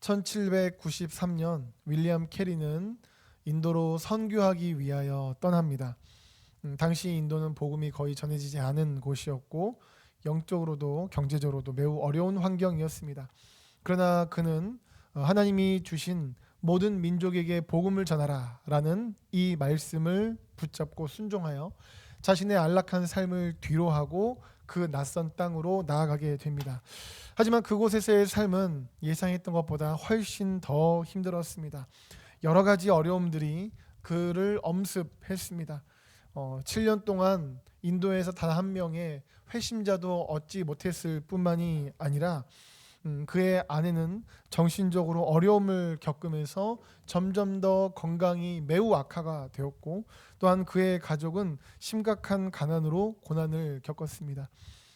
1793년 윌리엄 캐리는 인도로 선교하기 위하여 떠납니다. 당시 인도는 복음이 거의 전해지지 않은 곳이었고 영적으로도 경제적으로도 매우 어려운 환경이었습니다. 그러나 그는 하나님이 주신 모든 민족에게 복음을 전하라 라는 이 말씀을 붙잡고 순종하여 자신의 안락한 삶을 뒤로하고 그 낯선 땅으로 나아가게 됩니다. 하지만 그곳에서의 삶은 예상했던 것보다 훨씬 더 힘들었습니다. 여러 가지 어려움들이 그를 엄습했습니다. 7년 동안 인도에서 단 한 명의 회심자도 얻지 못했을 뿐만이 아니라 그의 아내는 정신적으로 어려움을 겪으면서 점점 더 건강이 매우 악화가 되었고, 또한 그의 가족은 심각한 가난으로 고난을 겪었습니다.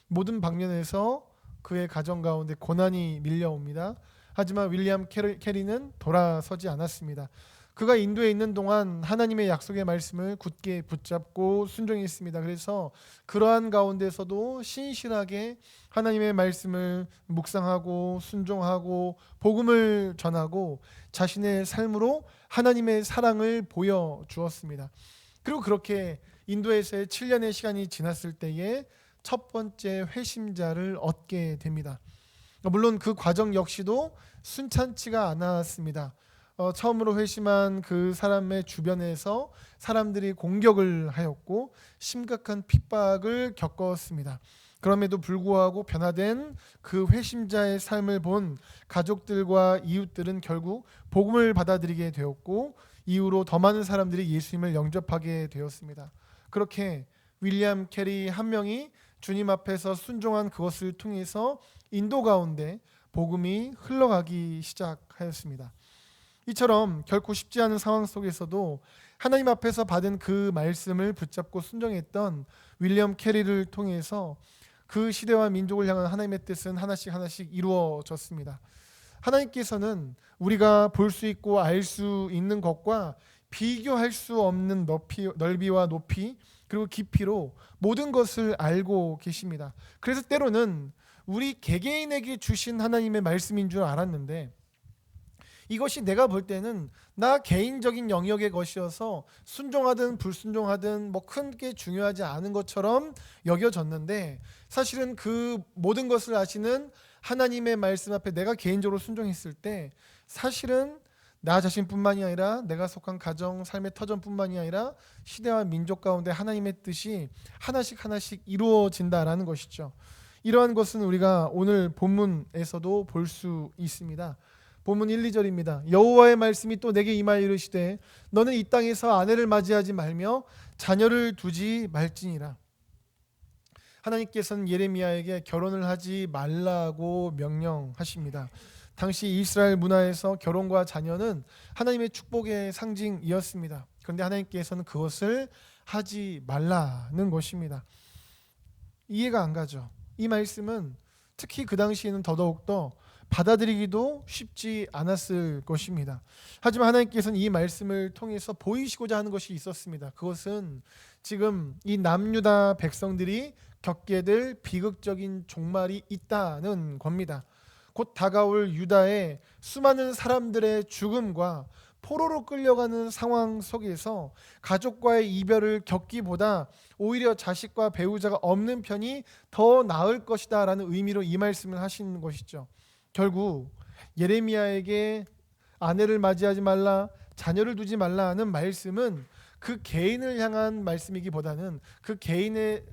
모든 방면에서 그의 가정 가운데 고난이 밀려옵니다. 하지만 윌리엄 캐리는 돌아서지 않았습니다. 그가 인도에 있는 동안 하나님의 약속의 말씀을 굳게 붙잡고 순종했습니다. 그래서 그러한 가운데서도 신실하게 하나님의 말씀을 묵상하고 순종하고 복음을 전하고 자신의 삶으로 하나님의 사랑을 보여주었습니다. 그리고 그렇게 인도에서의 7년의 시간이 지났을 때에 첫 번째 회심자를 얻게 됩니다. 물론 그 과정 역시도 순탄치가 않았습니다. 처음으로 회심한 그 사람의 주변에서 사람들이 공격을 하였고 심각한 핍박을 겪었습니다. 그럼에도 불구하고 변화된 그 회심자의 삶을 본 가족들과 이웃들은 결국 복음을 받아들이게 되었고 이후로 더 많은 사람들이 예수님을 영접하게 되었습니다. 그렇게 윌리엄 캐리 한 명이 주님 앞에서 순종한 그것을 통해서 인도 가운데 복음이 흘러가기 시작하였습니다. 이처럼 결코 쉽지 않은 상황 속에서도 하나님 앞에서 받은 그 말씀을 붙잡고 순종했던 윌리엄 캐리를 통해서 그 시대와 민족을 향한 하나님의 뜻은 하나씩 이루어졌습니다. 하나님께서는 우리가 볼 수 있고 알 수 있는 것과 비교할 수 없는 넓이와 높이 그리고 깊이로 모든 것을 알고 계십니다. 그래서 때로는 우리 개개인에게 주신 하나님의 말씀인 줄 알았는데 이것이 내가 볼 때는 나 개인적인 영역의 것이어서 순종하든 불순종하든 크게 중요하지 않은 것처럼 여겨졌는데, 사실은 그 모든 것을 아시는 하나님의 말씀 앞에 내가 개인적으로 순종했을 때 사실은 나 자신뿐만이 아니라 내가 속한 가정, 삶의 터전뿐만이 아니라 시대와 민족 가운데 하나님의 뜻이 하나씩 이루어진다라는 것이죠. 이러한 것은 우리가 오늘 본문에서도 볼 수 있습니다. 본문 1, 2절입니다. 여호와의 말씀이 또 내게 임하여 이르시되 너는 이 땅에서 아내를 맞이하지 말며 자녀를 두지 말지니라. 하나님께서는 예레미야에게 결혼을 하지 말라고 명령하십니다. 당시 이스라엘 문화에서 결혼과 자녀는 하나님의 축복의 상징이었습니다. 그런데 하나님께서는 그것을 하지 말라는 것입니다. 이해가 안 가죠. 이 말씀은 특히 그 당시에는 더더욱더 받아들이기도 쉽지 않았을 것입니다. 하지만 하나님께서는 이 말씀을 통해서 보이시고자 하는 것이 있었습니다. 그것은 지금 이 남유다 백성들이 겪게 될 비극적인 종말이 있다는 겁니다. 곧 다가올 유다의 수많은 사람들의 죽음과 포로로 끌려가는 상황 속에서 가족과의 이별을 겪기보다 오히려 자식과 배우자가 없는 편이 더 나을 것이다 라는 의미로 이 말씀을 하시는 것이죠. 결국 예레미야에게 아내를 맞이하지 말라, 자녀를 두지 말라 하는 말씀은 그 개인을 향한 말씀이기보다는 그 개인에게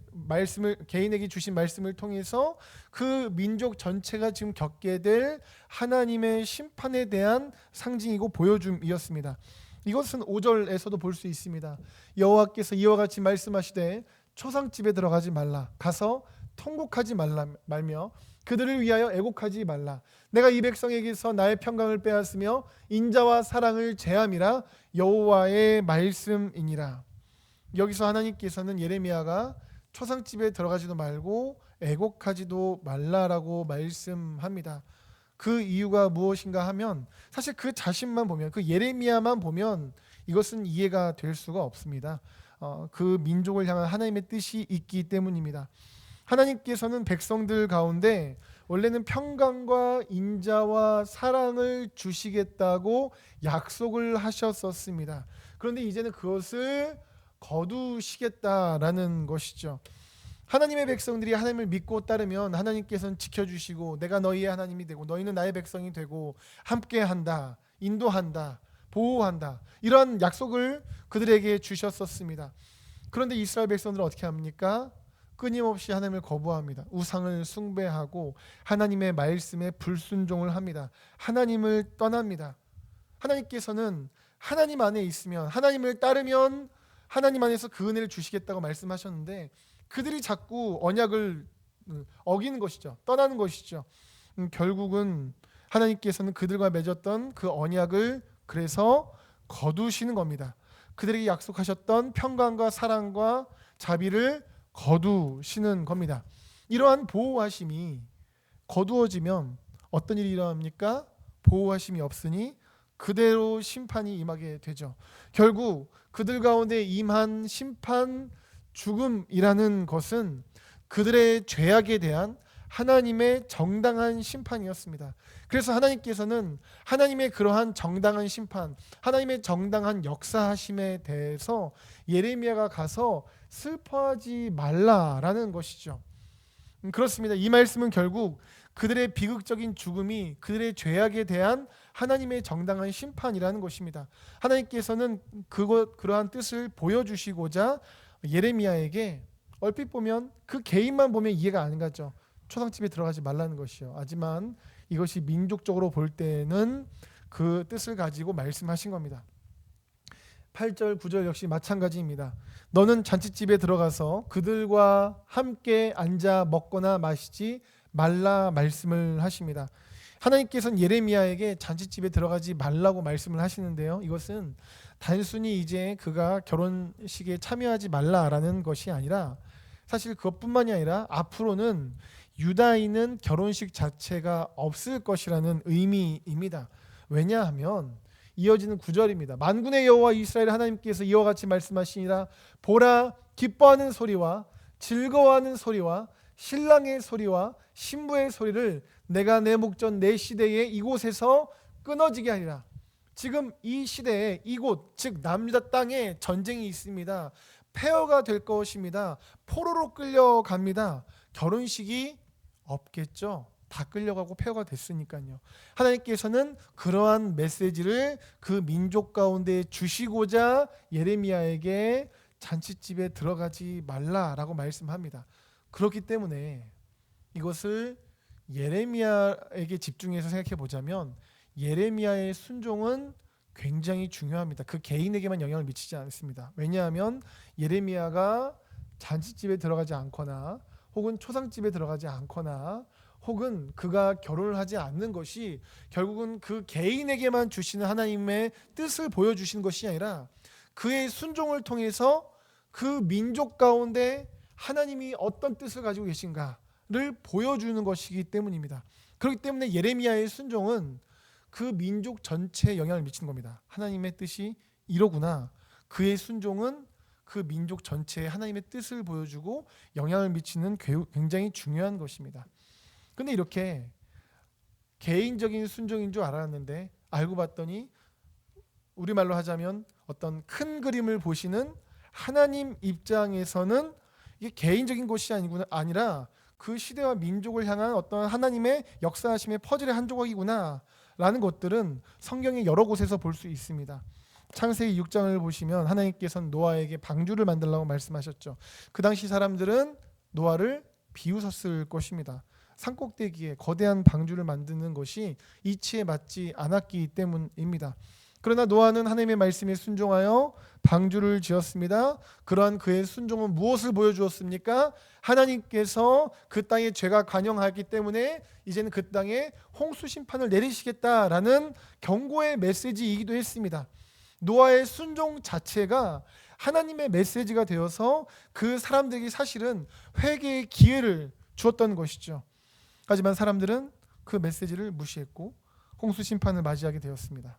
주신 말씀을 통해서 그 민족 전체가 지금 겪게 될 하나님의 심판에 대한 상징이고 보여줌이었습니다. 이것은 5절에서도 볼 수 있습니다. 여호와께서 이와 같이 말씀하시되 초상집에 들어가지 말라, 가서 통곡하지 말며 그들을 위하여 애곡하지 말라. 내가 이 백성에게서 나의 평강을 빼앗으며 인자와 사랑을 제함이라 여호와의 말씀이니라. 여기서 하나님께서는 예레미야가 초상집에 들어가지도 말고 애곡하지도 말라라고 말씀합니다. 그 이유가 무엇인가 하면 사실 그 자신만 보면, 그 예레미야만 보면 이것은 이해가 될 수가 없습니다. 그 민족을 향한 하나님의 뜻이 있기 때문입니다. 하나님께서는 백성들 가운데 원래는 평강과 인자와 사랑을 주시겠다고 약속을 하셨었습니다. 그런데 이제는 그것을 거두시겠다라는 것이죠. 하나님의 백성들이 하나님을 믿고 따르면 하나님께서는 지켜주시고 내가 너희의 하나님이 되고 너희는 나의 백성이 되고 함께한다, 인도한다, 보호한다, 이런 약속을 그들에게 주셨었습니다. 그런데 이스라엘 백성들은 어떻게 합니까? 끊임없이 하나님을 거부합니다. 우상을 숭배하고 하나님의 말씀에 불순종을 합니다. 하나님을 떠납니다. 하나님께서는 하나님 안에 있으면, 하나님을 따르면 하나님 안에서 그 은혜를 주시겠다고 말씀하셨는데 그들이 자꾸 언약을 어기는 것이죠. 떠나는 것이죠. 결국은 하나님께서는 그들과 맺었던 그 언약을 그래서 거두시는 겁니다. 그들에게 약속하셨던 평강과 사랑과 자비를 거두시는 겁니다. 이러한 보호하심이 거두어지면 어떤 일이 일어납니까? 보호하심이 없으니 그대로 심판이 임하게 되죠. 결국 그들 가운데 임한 심판, 죽음이라는 것은 그들의 죄악에 대한 하나님의 정당한 심판이었습니다. 그래서 하나님께서는 하나님의 그러한 정당한 심판, 하나님의 정당한 역사하심에 대해서 예레미야가 가서 슬퍼하지 말라라는 것이죠. 그렇습니다. 이 말씀은 결국 그들의 비극적인 죽음이 그들의 죄악에 대한 하나님의 정당한 심판이라는 것입니다. 하나님께서는 그러한 뜻을 보여주시고자 예레미야에게 얼핏 보면 그 개인만 보면 이해가 안 가죠. 초상집에 들어가지 말라는 것이요. 하지만 이것이 민족적으로 볼 때는 그 뜻을 가지고 말씀하신 겁니다. 8절 9절 역시 마찬가지입니다. 너는 잔치집에 들어가서 그들과 함께 앉아 먹거나 마시지 말라 말씀을 하십니다. 하나님께서는 예레미야에게 잔치집에 들어가지 말라고 말씀을 하시는데요. 이것은 단순히 이제 그가 결혼식에 참여하지 말라라는 것이 아니라 사실 그것뿐만이 아니라 앞으로는 유다인은 결혼식 자체가 없을 것이라는 의미입니다. 왜냐하면 이어지는 9절입니다. 만군의 여호와 이스라엘 하나님께서 이와 같이 말씀하시니라. 보라, 기뻐하는 소리와 즐거워하는 소리와 신랑의 소리와 신부의 소리를 내가 내 목전 내 시대에 이곳에서 끊어지게 하리라. 지금 이 시대에 이곳, 즉 남유다 땅에 전쟁이 있습니다. 폐허가 될 것입니다. 포로로 끌려갑니다. 결혼식이 없겠죠. 다 끌려가고 폐허가 됐으니까요. 하나님께서는 그러한 메시지를 그 민족 가운데 주시고자 예레미야에게 잔치집에 들어가지 말라라고 말씀합니다. 그렇기 때문에 이것을 예레미야에게 집중해서 생각해 보자면 예레미야의 순종은 굉장히 중요합니다. 그 개인에게만 영향을 미치지 않습니다. 왜냐하면 예레미야가 잔치집에 들어가지 않거나 혹은 초상집에 들어가지 않거나 혹은 그가 결혼을 하지 않는 것이 결국은 그 개인에게만 주시는 하나님의 뜻을 보여주시는 것이 아니라 그의 순종을 통해서 그 민족 가운데 하나님이 어떤 뜻을 가지고 계신가를 보여주는 것이기 때문입니다. 그렇기 때문에 예레미야의 순종은 그 민족 전체에 영향을 미치는 겁니다. 하나님의 뜻이 이러구나. 그의 순종은 그 민족 전체에 하나님의 뜻을 보여주고 영향을 미치는 굉장히 중요한 것입니다. 근데 이렇게 개인적인 순종인 줄 알았는데 알고 봤더니 우리말로 하자면 어떤 큰 그림을 보시는 하나님 입장에서는 이게 개인적인 것이 아니라 그 시대와 민족을 향한 어떤 하나님의 역사하심의 퍼즐의 한 조각이구나 라는 것들은 성경의 여러 곳에서 볼 수 있습니다. 창세기 6장을 보시면 하나님께서는 노아에게 방주를 만들라고 말씀하셨죠. 그 당시 사람들은 노아를 비웃었을 것입니다. 산꼭대기에 거대한 방주를 만드는 것이 이치에 맞지 않았기 때문입니다. 그러나 노아는 하나님의 말씀에 순종하여 방주를 지었습니다. 그러한 그의 순종은 무엇을 보여주었습니까? 하나님께서 그 땅에 죄가 관영하기 때문에 이제는 그 땅에 홍수 심판을 내리시겠다라는 경고의 메시지이기도 했습니다. 노아의 순종 자체가 하나님의 메시지가 되어서 그 사람들에게 사실은 회개의 기회를 주었던 것이죠. 하지만 사람들은 그 메시지를 무시했고 홍수 심판을 맞이하게 되었습니다.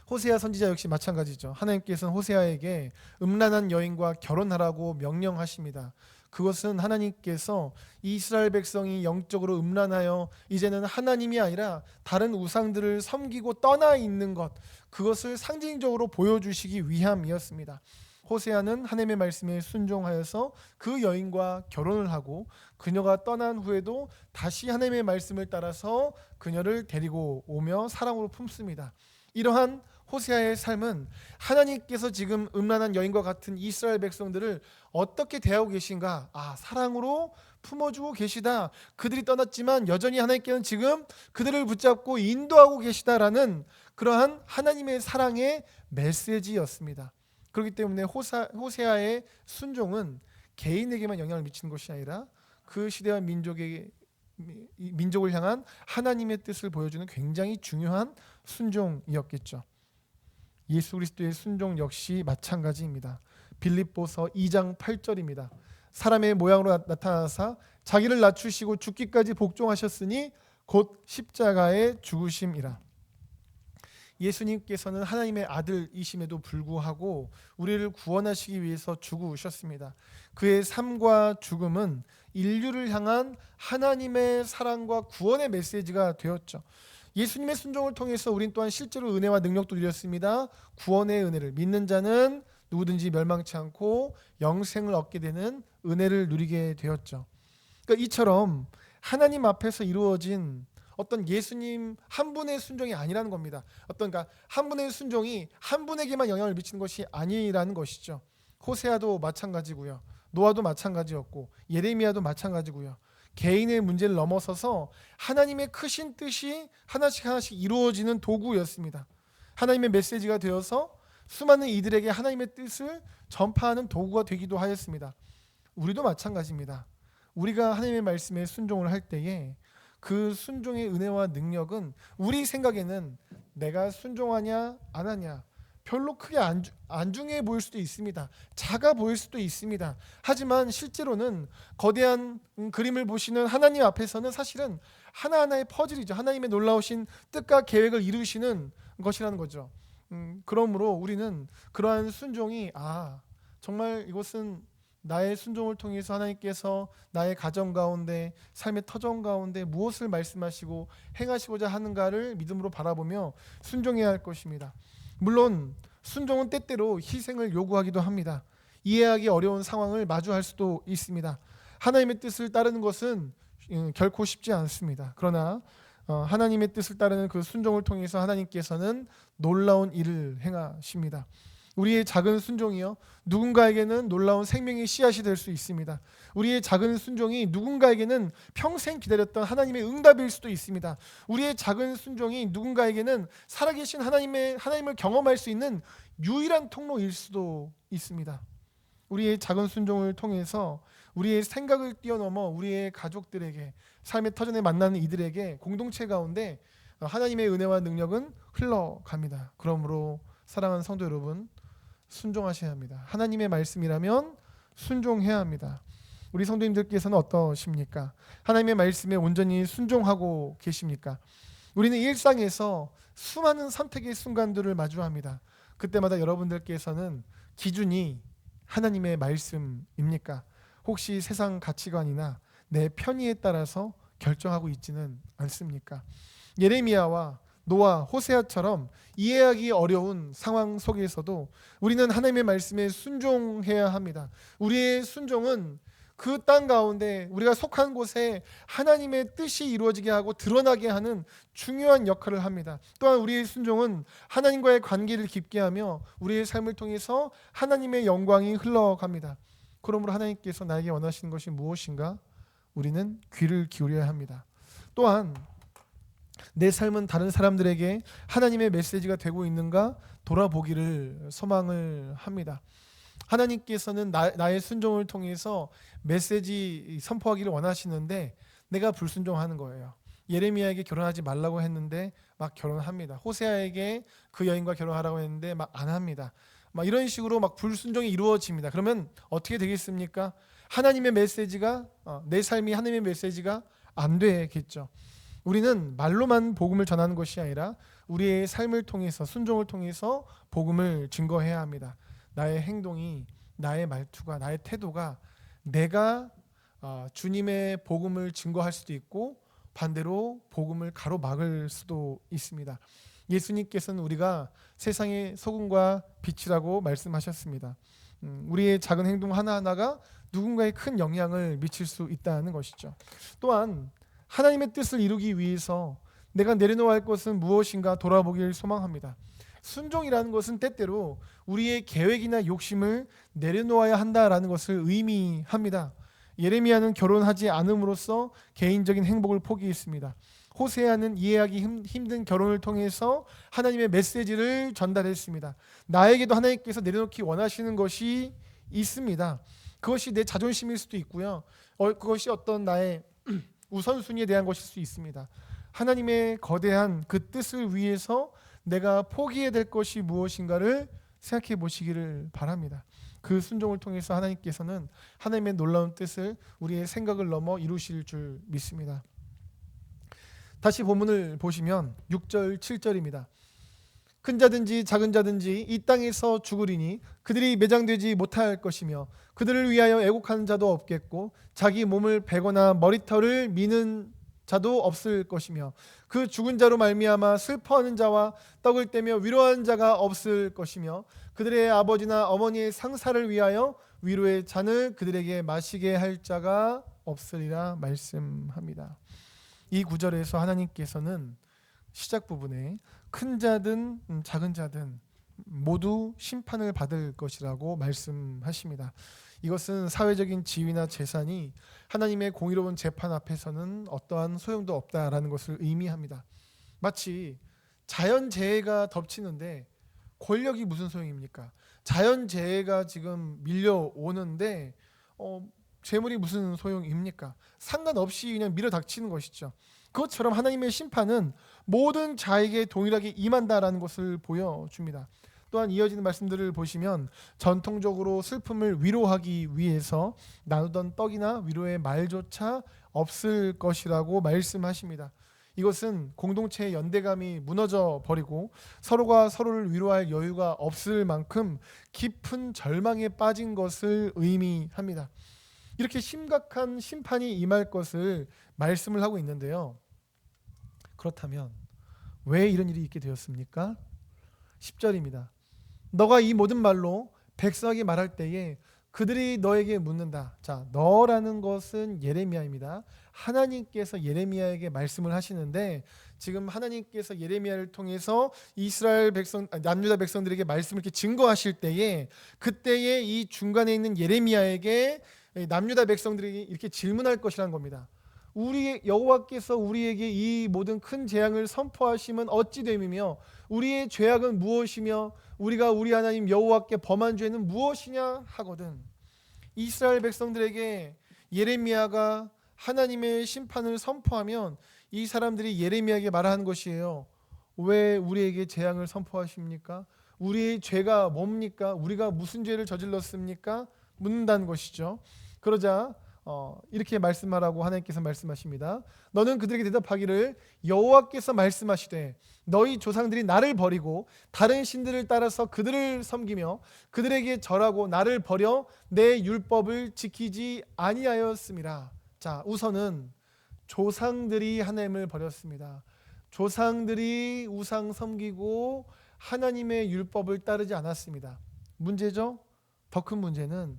호세아 선지자 역시 마찬가지죠. 하나님께서는 호세아에게 음란한 여인과 결혼하라고 명령하십니다. 그것은 하나님께서 이스라엘 백성이 영적으로 음란하여 이제는 하나님이 아니라 다른 우상들을 섬기고 떠나 있는 것, 그것을 상징적으로 보여주시기 위함이었습니다. 호세아는 하나님의 말씀에 순종하여서 그 여인과 결혼을 하고 그녀가 떠난 후에도 다시 하나님의 말씀을 따라서 그녀를 데리고 오며 사랑으로 품습니다. 이러한 호세아의 삶은 하나님께서 지금 음란한 여인과 같은 이스라엘 백성들을 어떻게 대하고 계신가? 사랑으로 품어주고 계시다. 그들이 떠났지만 여전히 하나님께는 지금 그들을 붙잡고 인도하고 계시다라는 그러한 하나님의 사랑의 메시지였습니다. 그렇기 때문에 호세아의 순종은 개인에게만 영향을 미치는 것이 아니라 그 시대와 민족을 향한 하나님의 뜻을 보여주는 굉장히 중요한 순종이었겠죠. 예수 그리스도의 순종 역시 마찬가지입니다. 빌립보서 2장 8절입니다. 사람의 모양으로 나타나사 자기를 낮추시고 죽기까지 복종하셨으니 곧 십자가에 죽으심이라. 예수님께서는 하나님의 아들이심에도 불구하고 우리를 구원하시기 위해서 죽으셨습니다. 그의 삶과 죽음은 인류를 향한 하나님의 사랑과 구원의 메시지가 되었죠. 예수님의 순종을 통해서 우린 또한 실제로 은혜와 능력도 누렸습니다. 구원의 은혜를 믿는 자는 누구든지 멸망치 않고 영생을 얻게 되는 은혜를 누리게 되었죠. 그러니까 이처럼 하나님 앞에서 이루어진 어떤 예수님 한 분의 순종이 아니라는 겁니다. 그러니까 한 분의 순종이 한 분에게만 영향을 미치는 것이 아니라는 것이죠. 호세아도 마찬가지고요. 노아도 마찬가지였고 예레미야도 마찬가지고요. 개인의 문제를 넘어서서 하나님의 크신 뜻이 하나씩 이루어지는 도구였습니다. 하나님의 메시지가 되어서 수많은 이들에게 하나님의 뜻을 전파하는 도구가 되기도 하였습니다. 우리도 마찬가지입니다. 우리가 하나님의 말씀에 순종을 할 때에 그 순종의 은혜와 능력은 우리 생각에는 내가 순종하냐 안 하냐 별로 크게 안 중요해 보일 수도 있습니다. 작아 보일 수도 있습니다. 하지만 실제로는 거대한 그림을 보시는 하나님 앞에서는 사실은 하나하나의 퍼즐이죠. 하나님의 놀라우신 뜻과 계획을 이루시는 것이라는 거죠. 그러므로 우리는 그러한 순종이 정말 이것은 나의 순종을 통해서 하나님께서 나의 가정 가운데 삶의 터전 가운데 무엇을 말씀하시고 행하시고자 하는가를 믿음으로 바라보며 순종해야 할 것입니다. 물론 순종은 때때로 희생을 요구하기도 합니다. 이해하기 어려운 상황을 마주할 수도 있습니다. 하나님의 뜻을 따르는 것은 결코 쉽지 않습니다. 그러나 하나님의 뜻을 따르는 그 순종을 통해서 하나님께서는 놀라운 일을 행하십니다. 우리의 작은 순종이요 누군가에게는 놀라운 생명의 씨앗이 될 수 있습니다. 우리의 작은 순종이 누군가에게는 평생 기다렸던 하나님의 응답일 수도 있습니다. 우리의 작은 순종이 누군가에게는 살아계신 하나님을 경험할 수 있는 유일한 통로일 수도 있습니다. 우리의 작은 순종을 통해서 우리의 생각을 뛰어넘어 우리의 가족들에게 삶의 터전에 만나는 이들에게 공동체 가운데 하나님의 은혜와 능력은 흘러갑니다. 그러므로 사랑하는 성도 여러분, 순종하셔야 합니다. 하나님의 말씀이라면 순종해야 합니다. 우리 성도님들께서는 어떠십니까? 하나님의 말씀에 온전히 순종하고 계십니까? 우리는 일상에서 수많은 선택의 순간들을 마주합니다. 그때마다 여러분들께서는 기준이 하나님의 말씀입니까? 혹시 세상 가치관이나 내 편의에 따라서 결정하고 있지는 않습니까? 예레미야와 노아, 호세아처럼 이해하기 어려운 상황 속에서도 우리는 하나님의 말씀에 순종해야 합니다. 우리의 순종은 그 땅 가운데 우리가 속한 곳에 하나님의 뜻이 이루어지게 하고 드러나게 하는 중요한 역할을 합니다. 또한 우리의 순종은 하나님과의 관계를 깊게 하며 우리의 삶을 통해서 하나님의 영광이 흘러갑니다. 그러므로 하나님께서 나에게 원하시는 것이 무엇인가? 우리는 귀를 기울여야 합니다. 또한 내 삶은 다른 사람들에게 하나님의 메시지가 되고 있는가 돌아보기를 소망을 합니다. 하나님께서는 나의 순종을 통해서 메시지 선포하기를 원하시는데 내가 불순종하는 거예요. 예레미야에게 결혼하지 말라고 했는데 막 결혼합니다. 호세아에게 그 여인과 결혼하라고 했는데 막 안 합니다. 막 이런 식으로 막 불순종이 이루어집니다. 그러면 어떻게 되겠습니까? 하나님의 메시지가 내 삶이 하나님의 메시지가 안 되겠죠. 우리는 말로만 복음을 전하는 것이 아니라 우리의 삶을 통해서 순종을 통해서 복음을 증거해야 합니다. 나의 행동이, 나의 말투가, 나의 태도가 내가 주님의 복음을 증거할 수도 있고 반대로 복음을 가로막을 수도 있습니다. 예수님께서는 우리가 세상의 소금과 빛이라고 말씀하셨습니다. 우리의 작은 행동 하나하나가 누군가에 큰 영향을 미칠 수 있다는 것이죠. 또한 하나님의 뜻을 이루기 위해서 내가 내려놓아야 할 것은 무엇인가 돌아보길 소망합니다. 순종이라는 것은 때때로 우리의 계획이나 욕심을 내려놓아야 한다라는 것을 의미합니다. 예레미야는 결혼하지 않음으로써 개인적인 행복을 포기했습니다. 호세아는 이해하기 힘든 결혼을 통해서 하나님의 메시지를 전달했습니다. 나에게도 하나님께서 내려놓기 원하시는 것이 있습니다. 그것이 내 자존심일 수도 있고요. 그것이 어떤 나의 우선순위에 대한 것일 수 있습니다. 하나님의 거대한 그 뜻을 위해서 내가 포기해야 될 것이 무엇인가를 생각해 보시기를 바랍니다. 그 순종을 통해서 하나님께서는 하나님의 놀라운 뜻을 우리의 생각을 넘어 이루실 줄 믿습니다. 다시 본문을 보시면 6절 7절입니다. 큰 자든지 작은 자든지 이 땅에서 죽으리니 그들이 매장되지 못할 것이며 그들을 위하여 애곡하는 자도 없겠고 자기 몸을 베거나 머리털을 미는 자도 없을 것이며 그 죽은 자로 말미암아 슬퍼하는 자와 떡을 떼며 위로하는 자가 없을 것이며 그들의 아버지나 어머니의 상사를 위하여 위로의 잔을 그들에게 마시게 할 자가 없으리라 말씀합니다. 이 구절에서 하나님께서는 시작 부분에 큰 자든 작은 자든 모두 심판을 받을 것이라고 말씀하십니다. 이것은 사회적인 지위나 재산이 하나님의 공의로운 재판 앞에서는 어떠한 소용도 없다라는 것을 의미합니다. 마치 자연재해가 덮치는데 권력이 무슨 소용입니까? 자연재해가 지금 밀려오는데 재물이 무슨 소용입니까? 상관없이 그냥 밀어닥치는 것이죠. 그것처럼 하나님의 심판은 모든 자에게 동일하게 임한다라는 것을 보여줍니다. 또한 이어지는 말씀들을 보시면 전통적으로 슬픔을 위로하기 위해서 나누던 떡이나 위로의 말조차 없을 것이라고 말씀하십니다. 이것은 공동체의 연대감이 무너져 버리고 서로가 서로를 위로할 여유가 없을 만큼 깊은 절망에 빠진 것을 의미합니다. 이렇게 심각한 심판이 임할 것을 말씀을 하고 있는데요. 그렇다면 왜 이런 일이 있게 되었습니까? 10절입니다. 너가 이 모든 말로 백성에게 말할 때에 그들이 너에게 묻는다. 자, 너라는 것은 예레미야입니다. 하나님께서 예레미야에게 말씀을 하시는데 지금 하나님께서 예레미야를 통해서 이스라엘 백성, 남유다 백성들에게 말씀을 이렇게 증거하실 때에 그때에 이 중간에 있는 예레미야에게 남유다 백성들이 이렇게 질문할 것이라는 겁니다. 우리 여호와께서 우리에게 이 모든 큰 재앙을 선포하시면 어찌 됨이며 우리의 죄악은 무엇이며 우리가 우리 하나님 여호와께 범한 죄는 무엇이냐 하거든. 이스라엘 백성들에게 예레미야가 하나님의 심판을 선포하면 이 사람들이 예레미야에게 말하는 것이에요. 왜 우리에게 재앙을 선포하십니까? 우리의 죄가 뭡니까? 우리가 무슨 죄를 저질렀습니까? 묻는다는 것이죠. 그러자 이렇게 말씀하라고 하나님께서 말씀하십니다. 너는 그들에게 대답하기를 여호와께서 말씀하시되 너희 조상들이 나를 버리고 다른 신들을 따라서 그들을 섬기며 그들에게 절하고 나를 버려 내 율법을 지키지 아니하였음이라. 자, 우선은 조상들이 하나님을 버렸습니다. 조상들이 우상 섬기고 하나님의 율법을 따르지 않았습니다. 문제죠? 더 큰 문제는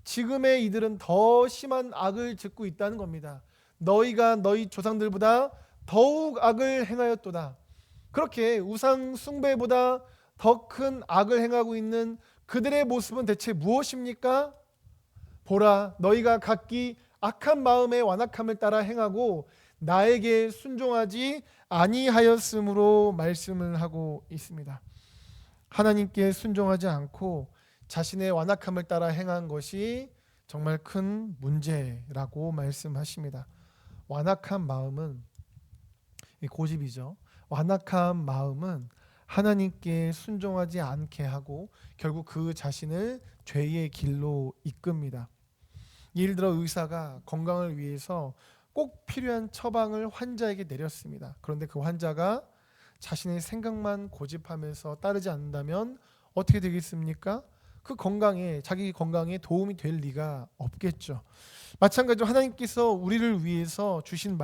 지금의 이들은 더 심한 악을 짓고 있다는 겁니다. 너희가 너희 조상들보다 더욱 악을 행하였도다. 그렇게 우상 숭배보다 더 큰 악을 행하고 있는 그들의 모습은 대체 무엇입니까? 보라, 너희가 각기 악한 마음의 완악함을 따라 행하고 나에게 순종하지 아니하였으므로 말씀을 하고 있습니다. 하나님께 순종하지 않고 자신의 완악함을 따라 행한 것이 정말 큰 문제라고 말씀하십니다. 완악한 마음은 고집이죠. 완악한 마음은 하나님께 순종하지 않게 하고 결국 그 자신을 죄의 길로 이끕니다. 예를 들어 의사가 건강을 위해서 꼭 필요한 처방을 환자에게 내렸습니다. 그런데 그 환자가 자신의 생각만 고집하면서 따르지 않는다면 어떻게 되겠습니까? 그 건강에 자기 건강에 도움이 될 리가 없겠죠. 마찬가지로 하나님께서 우리를 위해서 주신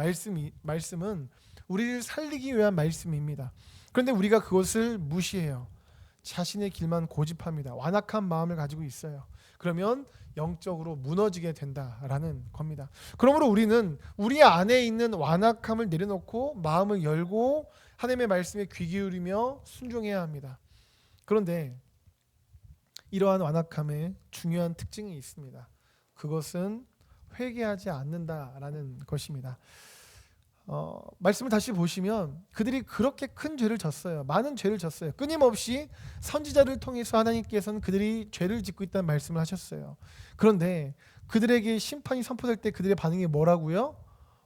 말씀은 우리를 살리기 위한 말씀입니다. 그런데 우리가 그것을 무시해요. 자신의 길만 고집합니다. 완악한 마음을 가지고 있어요. 그러면 영적으로 무너지게 된다라는 겁니다. 그러므로 우리는 우리 안에 있는 완악함을 내려놓고 마음을 열고 하나님의 말씀에 귀 기울이며 순종해야 합니다. 그런데 이러한 완악함에 중요한 특징이 있습니다. 그것은 회개하지 않는다라는 것입니다. 말씀을 다시 보시면 그들이 그렇게 큰 죄를 졌어요. 많은 죄를 졌어요. 끊임없이 선지자를 통해서 하나님께서는 그들이 죄를 짓고 있다는 말씀을 하셨어요. 그런데 그들에게 심판이 선포될 때 그들의 반응이 뭐라고요?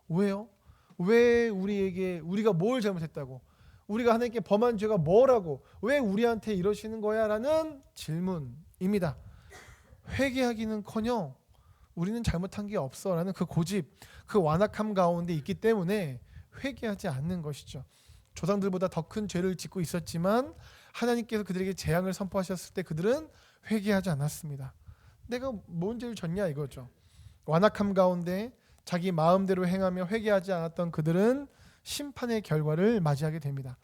왜요? 왜 우리가 뭘 잘못했다고? 우리가 하나님께 범한 죄가 뭐라고? 왜 우리한테 이러시는 거야? 라는 질문입니다. 회개하기는커녕 우리는 잘못한 게 없어 라는 그 고집, 그 완악함 가운데 있기 때문에 회개하지 않는 것이죠. 조상들보다 더 큰 죄를 짓고 있었지만 하나님께서 그들에게 재앙을 선포하셨을 때 그들은 회개하지 않았습니다. 내가 뭔 죄를 졌냐 이거죠. 완악함 가운데 자기 마음대로 행하며 회개하지 않았던 그들은 심판의 결과를 맞이하게 됩니다.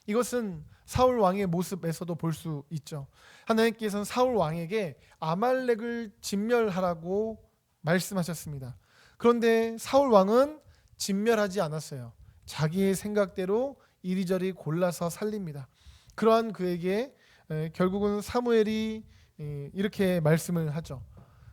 이것은 사울 왕의 모습에서도 볼 수 있죠. 하나님께서는 사울 왕에게 아말렉을 진멸하라고 말씀하셨습니다. 그런데 사울 왕은 진멸하지 않았어요. 자기의 생각대로 이리저리 골라서 살립니다. 그러한 그에게 결국은 사무엘이 이렇게 말씀을 하죠.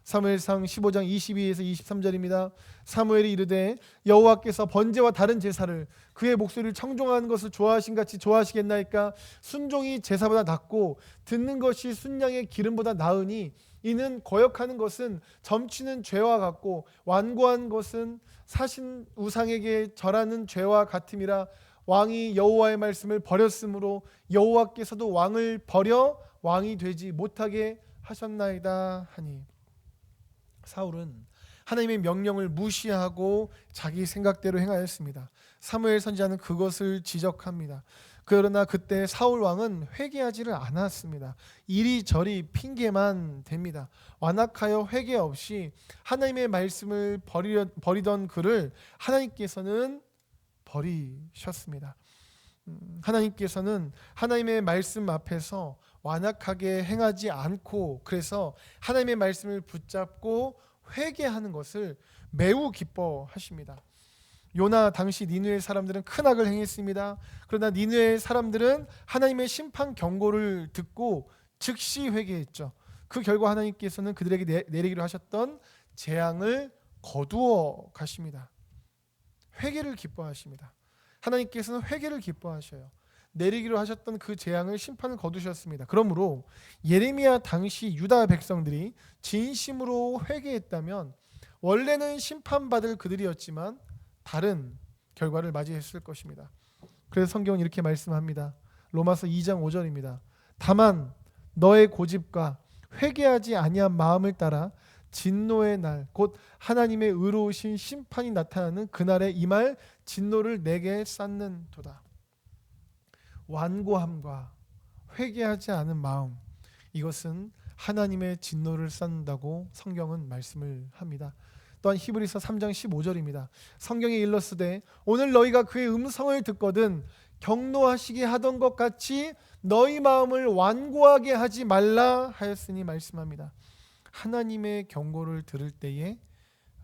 사무엘상 15장 22에서 23절입니다. 사무엘이 이르되 여호와께서 번제와 다른 제사를 그의 목소리를 청종하는 것을 좋아하신 같이 좋아하시겠나이까? 순종이 제사보다 낫고 듣는 것이 순양의 기름보다 나으니 이는 거역하는 것은 점치는 죄와 같고 완고한 것은 사신 우상에게 절하는 죄와 같음이라. 왕이 여호와의 말씀을 버렸으므로 여호와께서도 왕을 버려 왕이 되지 못하게 하셨나이다 하니. 사울은 하나님의 명령을 무시하고 자기 생각대로 행하였습니다. 사무엘 선지자는 그것을 지적합니다. 그러나 그때 사울 왕은 회개하지를 않았습니다. 이리저리 핑계만 댑니다. 완악하여 회개 없이 하나님의 말씀을 버리던 그를 하나님께서는 버리셨습니다. 하나님께서는 하나님의 말씀 앞에서 완악하게 행하지 않고 그래서 하나님의 말씀을 붙잡고 회개하는 것을 매우 기뻐하십니다. 요나 당시 니느웨 사람들은 큰 악을 행했습니다. 그러나 니느웨 사람들은 하나님의 심판 경고를 듣고 즉시 회개했죠. 그 결과 하나님께서는 그들에게 내리기로 하셨던 재앙을 거두어 가십니다. 회개를 기뻐하십니다. 하나님께서는 회개를 기뻐하셔요. 내리기로 하셨던 그 재앙을 심판을 거두셨습니다. 그러므로 예레미야 당시 유다 백성들이 진심으로 회개했다면 원래는 심판받을 그들이었지만 다른 결과를 맞이했을 것입니다. 그래서 성경은 이렇게 말씀합니다. 로마서 2장 5절입니다. 다만 너의 고집과 회개하지 아니한 마음을 따라 진노의 날 곧 하나님의 의로우신 심판이 나타나는 그날에 임할 진노를 내게 쌓는도다. 완고함과 회개하지 않은 마음, 이것은 하나님의 진노를 쌓는다고 성경은 말씀을 합니다. 또한 히브리서 3장 15절입니다. 성경에 일렀으되 오늘 너희가 그의 음성을 듣거든 경노하시게 하던 것 같이 너희 마음을 완고하게 하지 말라 하였으니 말씀합니다. 하나님의 경고를 들을 때에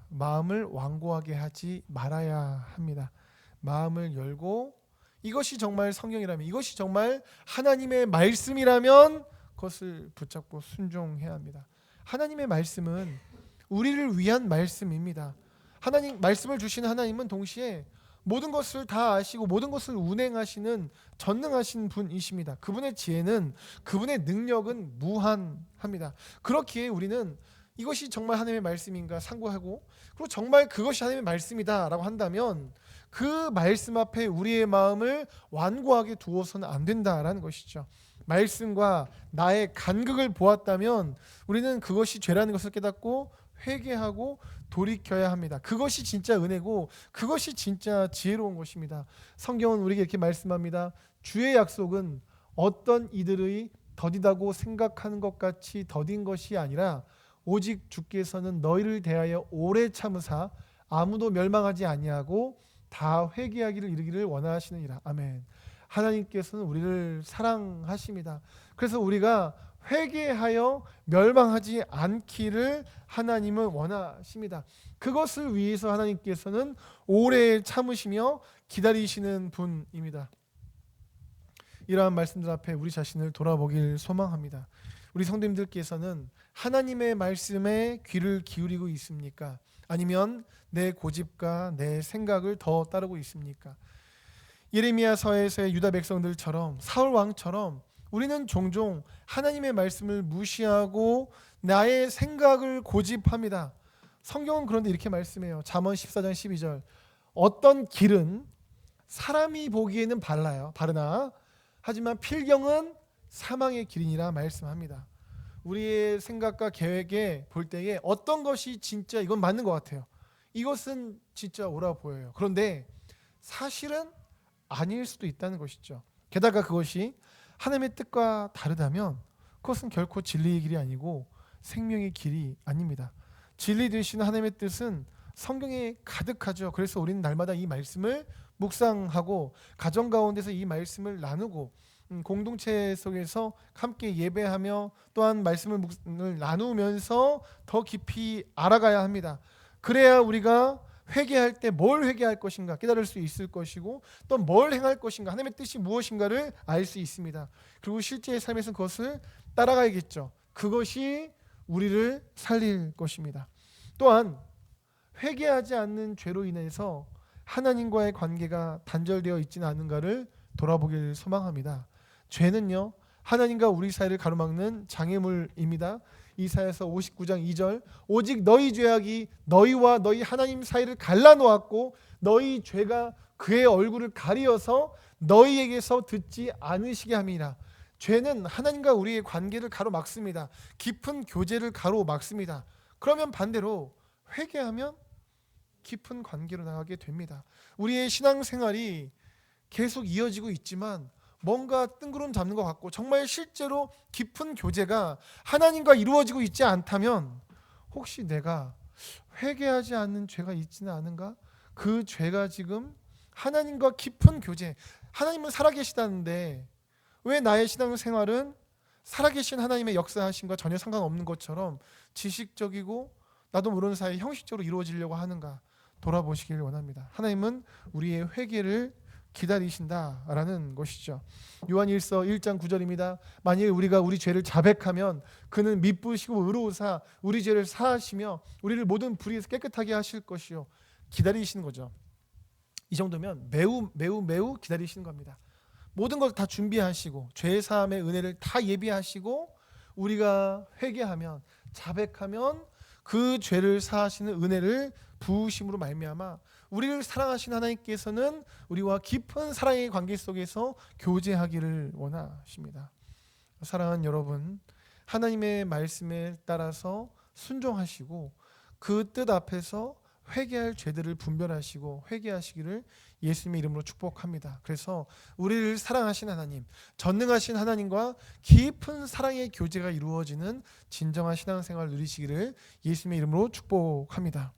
마음을 완고하게 하지 말아야 합니다. 마음을 열고 이것이 정말 성경이라면, 이것이 정말 하나님의 말씀이라면 그것을 붙잡고 순종해야 합니다. 하나님의 말씀은 우리를 위한 말씀입니다. 하나님 말씀을 주시는 하나님은 동시에 모든 것을 다 아시고 모든 것을 운행하시는 전능하신 분이십니다. 그분의 지혜는, 그분의 능력은 무한합니다. 그렇기에 우리는 이것이 정말 하나님의 말씀인가 상고하고, 그리고 정말 그것이 하나님의 말씀이다라고 한다면 그 말씀 앞에 우리의 마음을 완고하게 두어서는 안 된다라는 것이죠. 말씀과 나의 간극을 보았다면 우리는 그것이 죄라는 것을 깨닫고 회개하고 돌이켜야 합니다. 그것이 진짜 은혜고 그것이 진짜 지혜로운 것입니다. 성경은 우리에게 이렇게 말씀합니다. 주의 약속은 어떤 이들의 더디다고 생각하는 것 같이 더딘 것이 아니라 오직 주께서는 너희를 대하여 오래 참으사 아무도 멸망하지 아니하고 다 회개하기를 이르기를 원하시느니라. 아멘. 하나님께서는 우리를 사랑하십니다. 그래서 우리가 회개하여 멸망하지 않기를 하나님은 원하십니다. 그것을 위해서 하나님께서는 오래 참으시며 기다리시는 분입니다. 이러한 말씀들 앞에 우리 자신을 돌아보길 소망합니다. 우리 성도님들께서는 하나님의 말씀에 귀를 기울이고 있습니까? 아니면 내 고집과 내 생각을 더 따르고 있습니까? 예레미야서에서의 유다 백성들처럼 사울 왕처럼 우리는 종종 하나님의 말씀을 무시하고 나의 생각을 고집합니다. 성경은 그런데 이렇게 말씀해요. 잠언 14장 12절. 어떤 길은 사람이 보기에는 바르나 하지만 필경은 사망의 길이니라 말씀합니다. 우리의 생각과 계획에 볼 때에 어떤 것이 진짜 이건 맞는 것 같아요. 이것은 진짜 옳아 보여요. 그런데 사실은 아닐 수도 있다는 것이죠. 게다가 그것이 하나님의 뜻과 다르다면 그것은 결코 진리의 길이 아니고 생명의 길이 아닙니다. 진리 되시는 하나님의 뜻은 성경에 가득하죠. 그래서 우리는 날마다 이 말씀을 묵상하고 가정 가운데서 이 말씀을 나누고 공동체 속에서 함께 예배하며 또한 말씀을 나누면서 더 깊이 알아가야 합니다. 그래야 우리가 회개할 때 뭘 회개할 것인가 깨달을 수 있을 것이고 또 뭘 행할 것인가 하나님의 뜻이 무엇인가를 알 수 있습니다. 그리고 실제의 삶에서 그것을 따라가야겠죠. 그것이 우리를 살릴 것입니다. 또한 회개하지 않는 죄로 인해서 하나님과의 관계가 단절되어 있지는 않은가를 돌아보길 소망합니다. 죄는요 하나님과 우리 사이를 가로막는 장애물입니다. 이사야서 59장 2절 오직 너희 죄악이 너희와 너희 하나님 사이를 갈라놓았고 너희 죄가 그의 얼굴을 가리어서 너희에게서 듣지 않으시게 함이라. 죄는 하나님과 우리의 관계를 가로막습니다. 깊은 교제를 가로막습니다. 그러면 반대로 회개하면 깊은 관계로 나가게 됩니다. 우리의 신앙생활이 계속 이어지고 있지만 뭔가 뜬구름 잡는 것 같고 정말 실제로 깊은 교제가 하나님과 이루어지고 있지 않다면 혹시 내가 회개하지 않는 죄가 있지는 않은가? 그 죄가 지금 하나님과 깊은 교제, 하나님은 살아계시다는데 왜 나의 신앙생활은 살아계신 하나님의 역사하심과 전혀 상관없는 것처럼 지식적이고 나도 모르는 사이에 형식적으로 이루어지려고 하는가 돌아보시길 원합니다. 하나님은 우리의 회개를 기다리신다라는 것이죠. 요한일서 1장 9절입니다. 만일 우리가 우리 죄를 자백하면 그는 미쁘시고 의로우사 우리 죄를 사하시며 우리를 모든 불의에서 깨끗하게 하실 것이요. 기다리시는 거죠. 이 정도면 매우 기다리시는 겁니다. 모든 걸 다 준비하시고 죄 사함의 은혜를 다 예비하시고 우리가 회개하면 자백하면 그 죄를 사하시는 은혜를 부으심으로 말미암아 우리를 사랑하신 하나님께서는 우리와 깊은 사랑의 관계 속에서 교제하기를 원하십니다. 사랑하는 여러분, 하나님의 말씀에 따라서 순종하시고 그 뜻 앞에서 회개할 죄들을 분별하시고 회개하시기를 예수님의 이름으로 축복합니다. 그래서 우리를 사랑하신 하나님, 전능하신 하나님과 깊은 사랑의 교제가 이루어지는 진정한 신앙생활을 누리시기를 예수님의 이름으로 축복합니다.